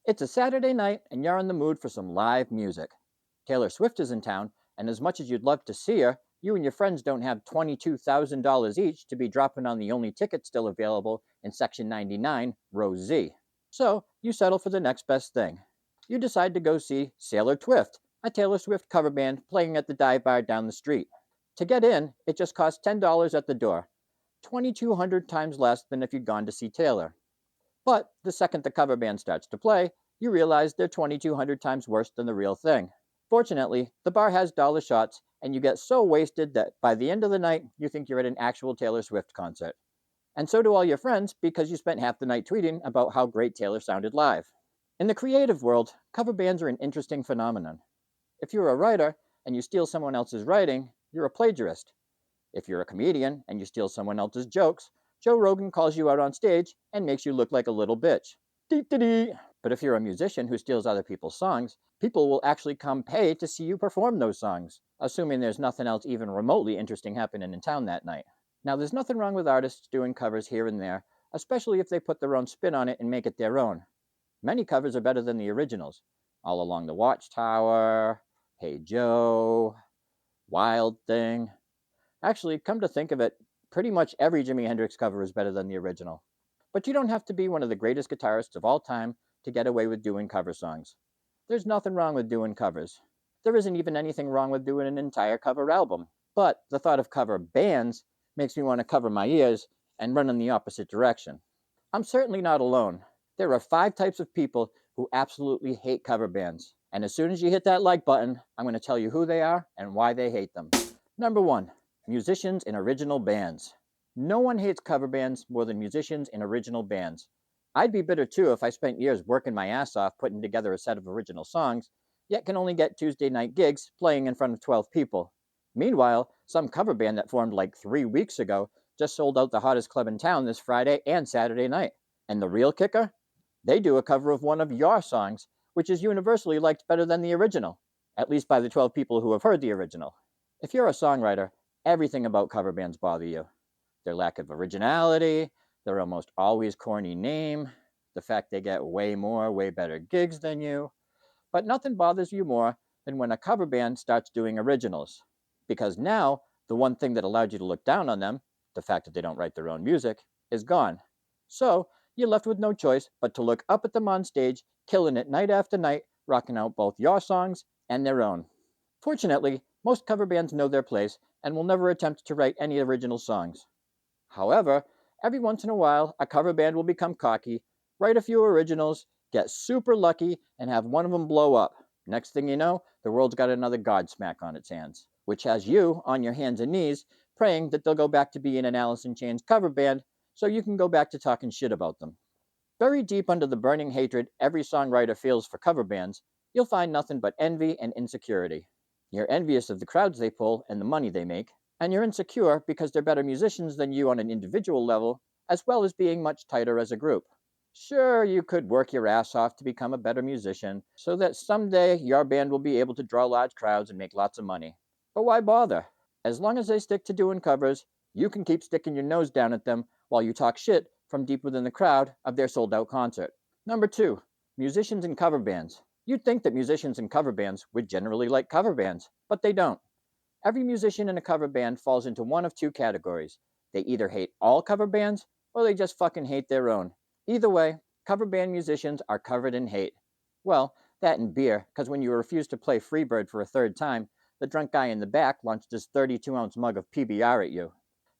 It's a Saturday night and you're in the mood for some live music. Taylor Swift is in town, and as much as you'd love to see her, you and your friends don't have $22,000 each to be dropping on the only ticket still available in Section 99, Row Z. So you settle for the next best thing. You decide to go see Sailor Twift, a Taylor Swift cover band playing at the dive bar down the street. To get in, it just costs $10 at the door, 2,200 times less than if you'd gone to see Taylor. But the second the cover band starts to play, you realize they're 2,200 times worse than the real thing. Fortunately, the bar has dollar shots, and you get so wasted that by the end of the night, you think you're at an actual Taylor Swift concert. And so do all your friends because you spent half the night tweeting about how great Taylor sounded live. In the creative world, cover bands are an interesting phenomenon. If you're a writer and you steal someone else's writing, you're a plagiarist. If you're a comedian and you steal someone else's jokes, Joe Rogan calls you out on stage and makes you look like a little bitch. Dee-dee-dee. But if you're a musician who steals other people's songs, people will actually come pay to see you perform those songs, assuming there's nothing else even remotely interesting happening in town that night. Now, there's nothing wrong with artists doing covers here and there, especially if they put their own spin on it and make it their own. Many covers are better than the originals. All Along the Watchtower, Hey Joe, Wild Thing. Actually, come to think of it, pretty much every Jimi Hendrix cover is better than the original. But you don't have to be one of the greatest guitarists of all time to get away with doing cover songs. There's nothing wrong with doing covers. There isn't even anything wrong with doing an entire cover album. But the thought of cover bands makes me want to cover my ears and run in the opposite direction. I'm certainly not alone. There are 5 types of people who absolutely hate cover bands. And as soon as you hit that like button, I'm going to tell you who they are and why they hate them. Number 1, musicians in original bands. No one hates cover bands more than musicians in original bands. I'd be bitter too if I spent years working my ass off putting together a set of original songs, yet can only get Tuesday night gigs playing in front of 12 people. Meanwhile, some cover band that formed like 3 weeks ago just sold out the hottest club in town this Friday and Saturday night. And the real kicker? They do a cover of one of your songs, which is universally liked better than the original, at least by the 12 people who have heard the original. If you're a songwriter, everything about cover bands bother you. Their lack of originality, their almost always corny name, the fact they get way more, way better gigs than you. But nothing bothers you more than when a cover band starts doing originals. Because now, the one thing that allowed you to look down on them, the fact that they don't write their own music, is gone. So, you're left with no choice but to look up at them on stage, killing it night after night, rocking out both your songs and their own. Fortunately, most cover bands know their place and will never attempt to write any original songs. However, every once in a while, a cover band will become cocky, write a few originals, get super lucky, and have one of them blow up. Next thing you know, the world's got another Godsmack on its hands, which has you on your hands and knees praying that they'll go back to being an Alice in Chains cover band so you can go back to talking shit about them. Buried deep under the burning hatred every songwriter feels for cover bands, you'll find nothing but envy and insecurity. You're envious of the crowds they pull and the money they make, and you're insecure because they're better musicians than you on an individual level, as well as being much tighter as a group. Sure, you could work your ass off to become a better musician so that someday your band will be able to draw large crowds and make lots of money. But why bother? As long as they stick to doing covers, you can keep sticking your nose down at them while you talk shit from deep within the crowd of their sold out concert. Number 2, musicians in cover bands. You'd think that musicians in cover bands would generally like cover bands, but they don't. Every musician in a cover band falls into one of 2 categories. They either hate all cover bands or they just fucking hate their own. Either way, cover band musicians are covered in hate. Well, that and beer, because when you refuse to play Freebird for a third time, the drunk guy in the back launched his 32-ounce mug of PBR at you.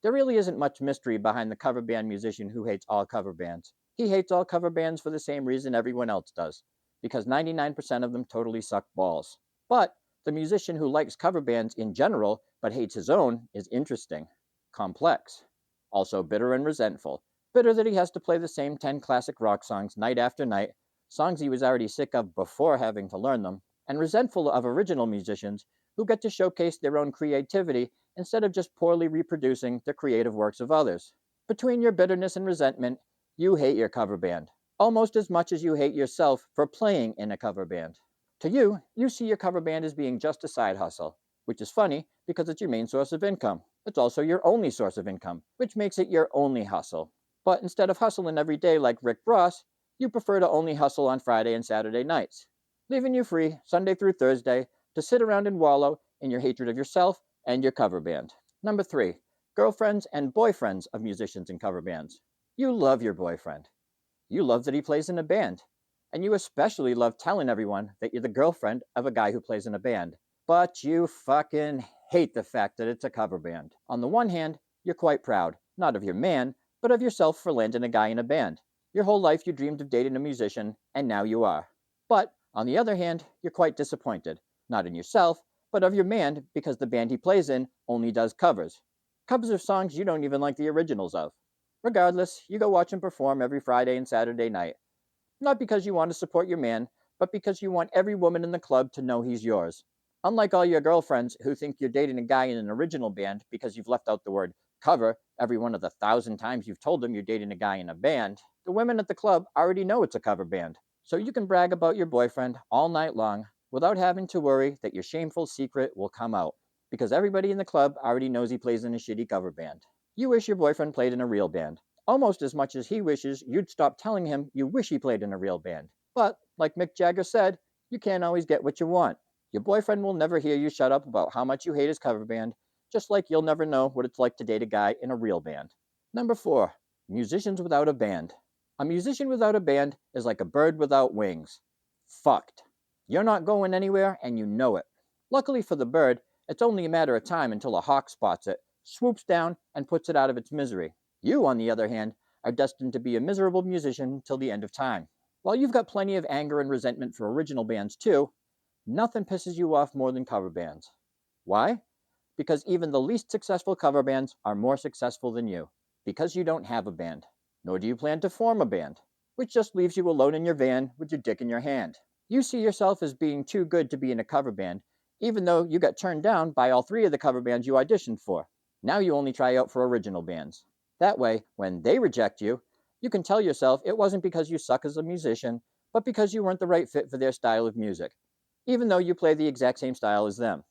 There really isn't much mystery behind the cover band musician who hates all cover bands. He hates all cover bands for the same reason everyone else does, because 99% of them totally suck balls. But the musician who likes cover bands in general but hates his own is interesting, complex, also bitter and resentful. Bitter that he has to play the same 10 classic rock songs night after night, songs he was already sick of before having to learn them, and resentful of original musicians who get to showcase their own creativity instead of just poorly reproducing the creative works of others. Between your bitterness and resentment, you hate your cover band, almost as much as you hate yourself for playing in a cover band. To you, you see your cover band as being just a side hustle, which is funny because it's your main source of income. It's also your only source of income, which makes it your only hustle. But instead of hustling every day like Rick Ross, You prefer to only hustle on Friday and Saturday nights, leaving you free Sunday through Thursday to sit around and wallow in your hatred of yourself and your cover band. Number 3, girlfriends and boyfriends of musicians and cover bands. You love your boyfriend. You love that he plays in a band. And you especially love telling everyone that you're the girlfriend of a guy who plays in a band. But you fucking hate the fact that it's a cover band. On the one hand, you're quite proud, not of your man, but of yourself for landing a guy in a band. Your whole life you dreamed of dating a musician, and now you are. But on the other hand, you're quite disappointed, not in yourself, but of your man because the band he plays in only does covers. Covers of songs you don't even like the originals of. Regardless, you go watch him perform every Friday and Saturday night. Not because you want to support your man, but because you want every woman in the club to know he's yours. Unlike all your girlfriends who think you're dating a guy in an original band because you've left out the word cover every one of the 1,000 times you've told them you're dating a guy in a band, the women at the club already know it's a cover band. So you can brag about your boyfriend all night long without having to worry that your shameful secret will come out, because everybody in the club already knows he plays in a shitty cover band. You wish your boyfriend played in a real band, almost as much as he wishes you'd stop telling him you wish he played in a real band. But, like Mick Jagger said, you can't always get what you want. Your boyfriend will never hear you shut up about how much you hate his cover band, just like you'll never know what it's like to date a guy in a real band. Number 4, musicians without a band. A musician without a band is like a bird without wings. Fucked. You're not going anywhere, and you know it. Luckily for the bird, it's only a matter of time until a hawk spots it, swoops down, and puts it out of its misery. You, on the other hand, are destined to be a miserable musician till the end of time. While you've got plenty of anger and resentment for original bands too, nothing pisses you off more than cover bands. Why? Because even the least successful cover bands are more successful than you. Because you don't have a band. Nor do you plan to form a band, which just leaves you alone in your van with your dick in your hand. You see yourself as being too good to be in a cover band, even though you got turned down by all 3 of the cover bands you auditioned for. Now you only try out for original bands. That way, when they reject you, you can tell yourself it wasn't because you suck as a musician, but because you weren't the right fit for their style of music, even though you play the exact same style as them.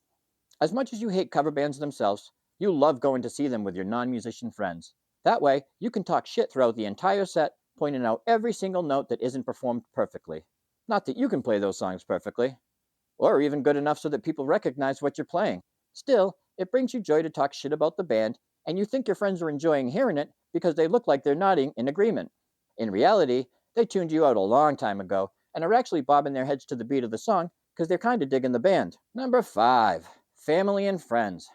As much as you hate cover bands themselves, you love going to see them with your non-musician friends. That way, you can talk shit throughout the entire set, pointing out every single note that isn't performed perfectly. Not that you can play those songs perfectly, or even good enough so that people recognize what you're playing. Still, it brings you joy to talk shit about the band, and you think your friends are enjoying hearing it because they look like they're nodding in agreement. In reality, they tuned you out a long time ago and are actually bobbing their heads to the beat of the song because they're kind of digging the band. Number 5, family and friends.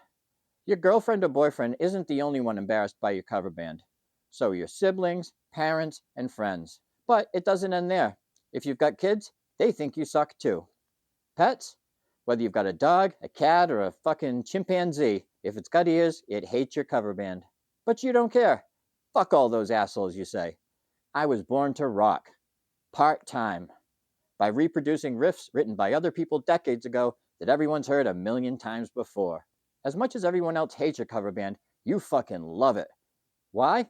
Your girlfriend or boyfriend isn't the only one embarrassed by your cover band. So are your siblings, parents, and friends. But it doesn't end there. If you've got kids, they think you suck too. Pets? Whether you've got a dog, a cat, or a fucking chimpanzee, if it's got ears, it hates your cover band. But you don't care. Fuck all those assholes, you say. I was born to rock. Part-time. By reproducing riffs written by other people decades ago that everyone's heard a million times before. As much as everyone else hates your cover band, you fucking love it. Why?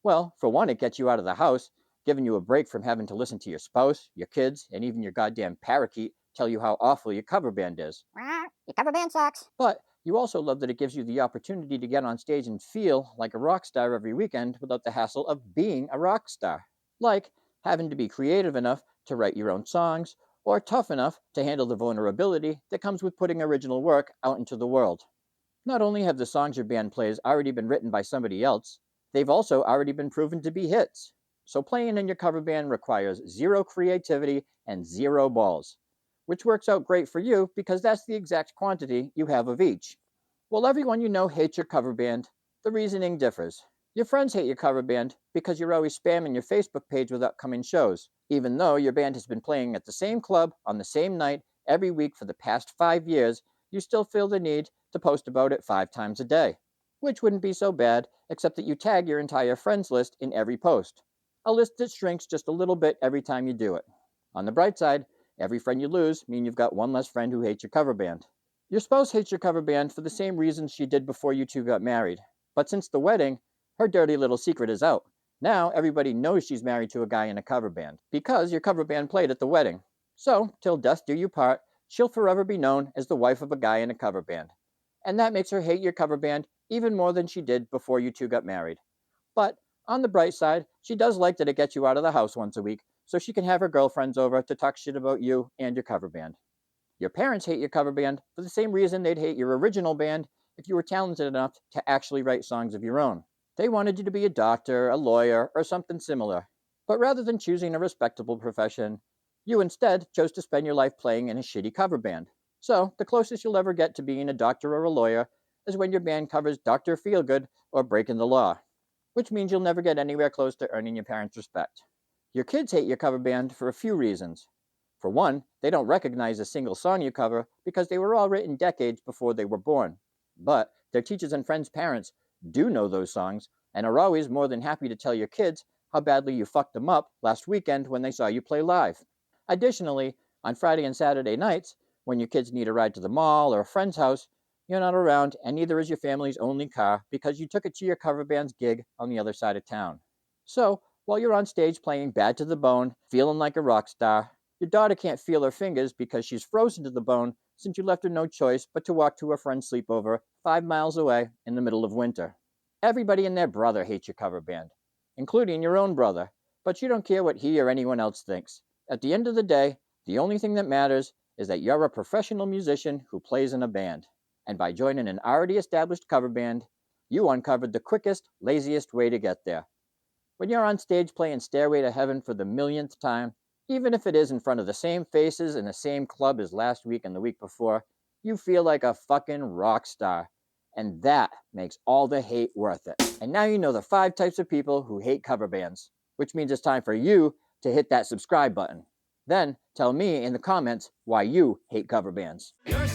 Well, for one, it gets you out of the house, giving you a break from having to listen to your spouse, your kids, and even your goddamn parakeet tell you how awful your cover band is. Your cover band sucks. But you also love that it gives you the opportunity to get on stage and feel like a rock star every weekend without the hassle of being a rock star. Like having to be creative enough to write your own songs, or tough enough to handle the vulnerability that comes with putting original work out into the world. Not only have the songs your band plays already been written by somebody else, they've also already been proven to be hits. So playing in your cover band requires zero creativity and zero balls, which works out great for you because that's the exact quantity you have of each. While everyone you know hates your cover band, the reasoning differs. Your friends hate your cover band because you're always spamming your Facebook page with upcoming shows, even though your band has been playing at the same club on the same night every week for the past 5 years. You still feel the need to post about it 5 times a day, which wouldn't be so bad except that you tag your entire friends list in every post, a list that shrinks just a little bit every time you do it. On the bright side, every friend you lose means you've got one less friend who hates your cover band. Your spouse hates your cover band for the same reasons she did before you two got married, but since the wedding, her dirty little secret is out. Now everybody knows she's married to a guy in a cover band, because your cover band played at the wedding. So, till death do you part, she'll forever be known as the wife of a guy in a cover band. And that makes her hate your cover band even more than she did before you two got married. But On the bright side, she does like that it gets you out of the house once a week, so she can have her girlfriends over to talk shit about you and your cover band. Your parents hate your cover band for the same reason they'd hate your original band if you were talented enough to actually write songs of your own. They wanted you to be a doctor, a lawyer, or something similar. But rather than choosing a respectable profession, you instead chose to spend your life playing in a shitty cover band. So, the closest you'll ever get to being a doctor or a lawyer is when your band covers Dr. Feelgood or Breaking the Law, which means you'll never get anywhere close to earning your parents' respect. Your kids hate your cover band for a few reasons. For one, they don't recognize a single song you cover because they were all written decades before they were born. But their teachers and friends' parents do know those songs and are always more than happy to tell your kids how badly you fucked them up last weekend when they saw you play live. Additionally, on Friday and Saturday nights, when your kids need a ride to the mall or a friend's house, you're not around, and neither is your family's only car because you took it to your cover band's gig on the other side of town. So, while you're on stage playing Bad to the Bone, feeling like a rock star, your daughter can't feel her fingers because she's frozen to the bone since you left her no choice but to walk to her friend's sleepover 5 miles away in the middle of winter. Everybody and their brother hates your cover band, including your own brother, but you don't care what he or anyone else thinks. At the end of the day, the only thing that matters is that you're a professional musician who plays in a band. And by joining an already established cover band, you uncovered the quickest, laziest way to get there. When you're on stage playing Stairway to Heaven for the millionth time, even if it is in front of the same faces in the same club as last week and the week before, you feel like a fucking rock star. And that makes all the hate worth it. And now you know the 5 types of people who hate cover bands, which means it's time for you to hit that subscribe button. Then tell me in the comments why you hate cover bands. You're